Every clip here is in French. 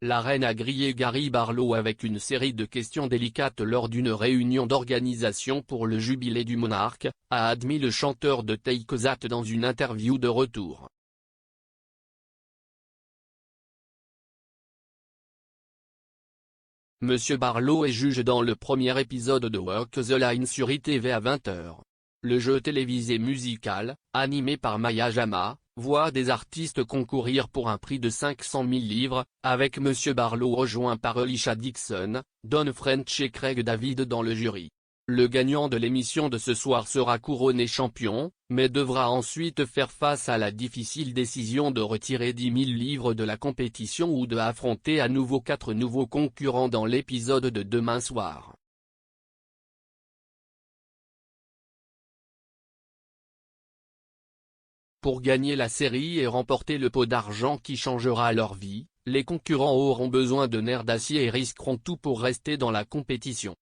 la reine a grillé Gary Barlow avec une série de questions délicates lors d'une réunion d'organisation pour le jubilé du monarque, a admis le chanteur de Take That dans une interview de retour. Monsieur Barlow est juge dans le premier épisode de Walk the Line sur ITV à 20h. Le jeu télévisé musical, animé par Maya Jama, voit des artistes concourir pour un prix de 500 000 livres, avec Monsieur Barlow rejoint par Alicia Dixon, Don French et Craig David dans le jury. Le gagnant de l'émission de ce soir sera couronné champion, mais devra ensuite faire face à la difficile décision de retirer 10 000 livres de la compétition ou de affronter à nouveau 4 nouveaux concurrents dans l'épisode de demain soir. Pour gagner la série et remporter le pot d'argent qui changera leur vie, les concurrents auront besoin de nerfs d'acier et risqueront tout pour rester dans la compétition.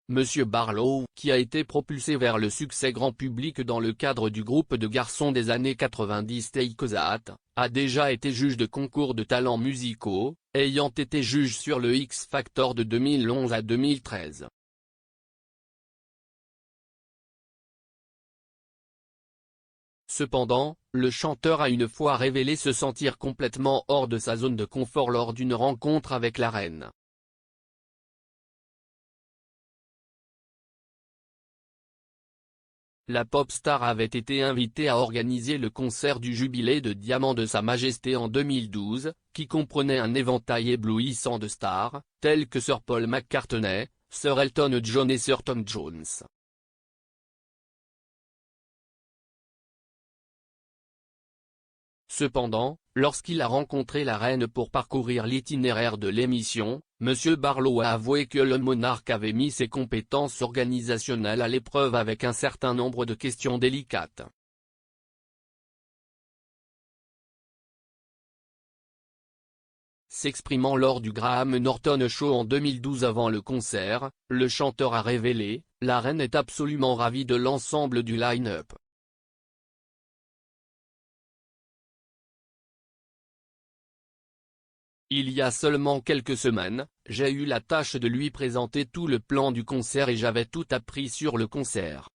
Monsieur Barlow, qui a été propulsé vers le succès grand public dans le cadre du groupe de garçons des années 90 Take That, a déjà été juge de concours de talents musicaux, ayant été juge sur le X Factor de 2011 à 2013. Cependant, le chanteur a une fois révélé se sentir complètement hors de sa zone de confort lors d'une rencontre avec la reine. La pop star avait été invitée à organiser le concert du jubilé de diamant de Sa Majesté en 2012, qui comprenait un éventail éblouissant de stars, tels que Sir Paul McCartney, Sir Elton John et Sir Tom Jones. Cependant, lorsqu'il a rencontré la reine pour parcourir l'itinéraire de l'émission, Monsieur Barlow a avoué que le monarque avait mis ses compétences organisationnelles à l'épreuve avec un certain nombre de questions délicates. S'exprimant lors du Graham Norton Show en 2012 avant le concert, le chanteur a révélé « La reine est absolument ravie de l'ensemble du line-up. Il y a seulement quelques semaines, j'ai eu la tâche de lui présenter tout le plan du concert et j'avais tout appris sur le concert.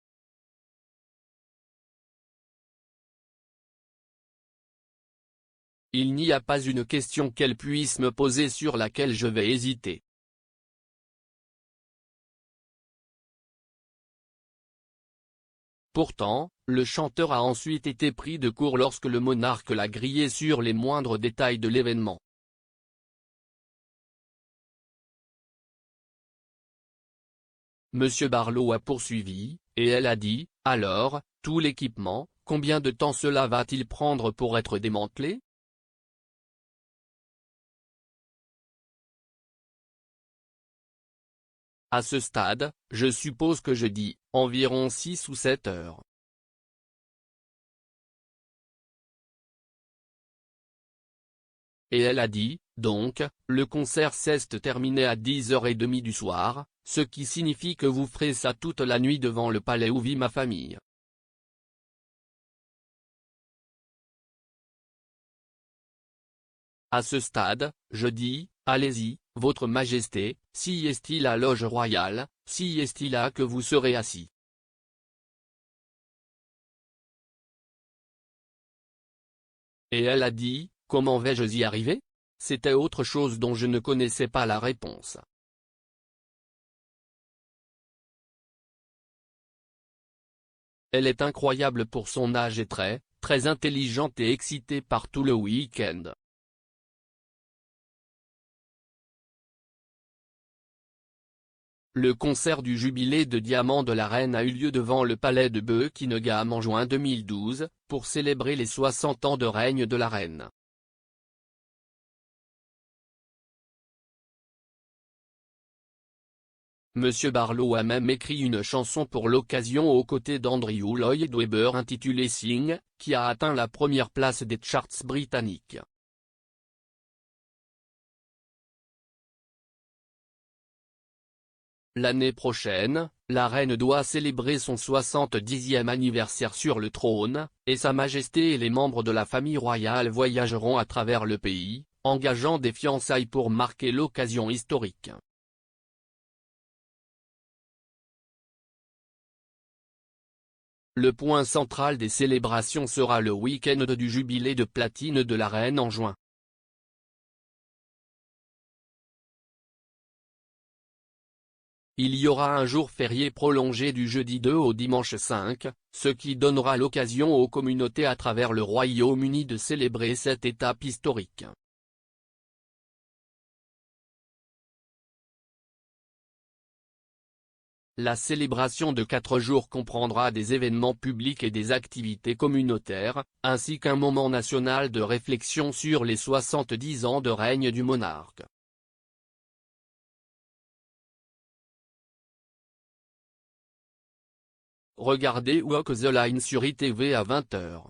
Il n'y a pas une question qu'elle puisse me poser sur laquelle je vais hésiter. » Pourtant, le chanteur a ensuite été pris de court lorsque le monarque l'a grillé sur les moindres détails de l'événement. Monsieur Barlow a poursuivi, et elle a dit, « Alors, tout l'équipement, combien de temps cela va-t-il prendre pour être démantelé ? » À ce stade, je suppose que je dis, environ 6 ou 7 heures. Et elle a dit, donc, le concert s'est terminé à 10h30 du soir, ce qui signifie que vous ferez ça toute la nuit devant le palais où vit ma famille. À ce stade, je dis, allez-y, Votre Majesté, si est-il la loge royale, si est-il là que vous serez assis. Et elle a dit, comment vais-je y arriver ? C'était autre chose dont je ne connaissais pas la réponse. Elle est incroyable pour son âge et très intelligente et excitée par tout le week-end. Le concert du jubilé de diamant de la reine a eu lieu devant le palais de Buckingham en juin 2012, pour célébrer les 60 ans de règne de la reine. Monsieur Barlow a même écrit une chanson pour l'occasion aux côtés d'Andrew Lloyd Webber intitulée Sing, qui a atteint la première place des charts britanniques. L'année prochaine, La reine doit célébrer son 70e anniversaire sur le trône, et Sa Majesté et les membres de la famille royale voyageront à travers le pays, engageant des fiançailles pour marquer l'occasion historique. Le point central des célébrations sera le week-end du jubilé de platine de la reine en juin. Il y aura un jour férié prolongé du jeudi 2 au dimanche 5, ce qui donnera l'occasion aux communautés à travers le Royaume-Uni de célébrer cette étape historique. La célébration de 4 jours comprendra des événements publics et des activités communautaires, ainsi qu'un moment national de réflexion sur les 70 ans de règne du monarque. Regardez Walk the Line sur ITV à 20h.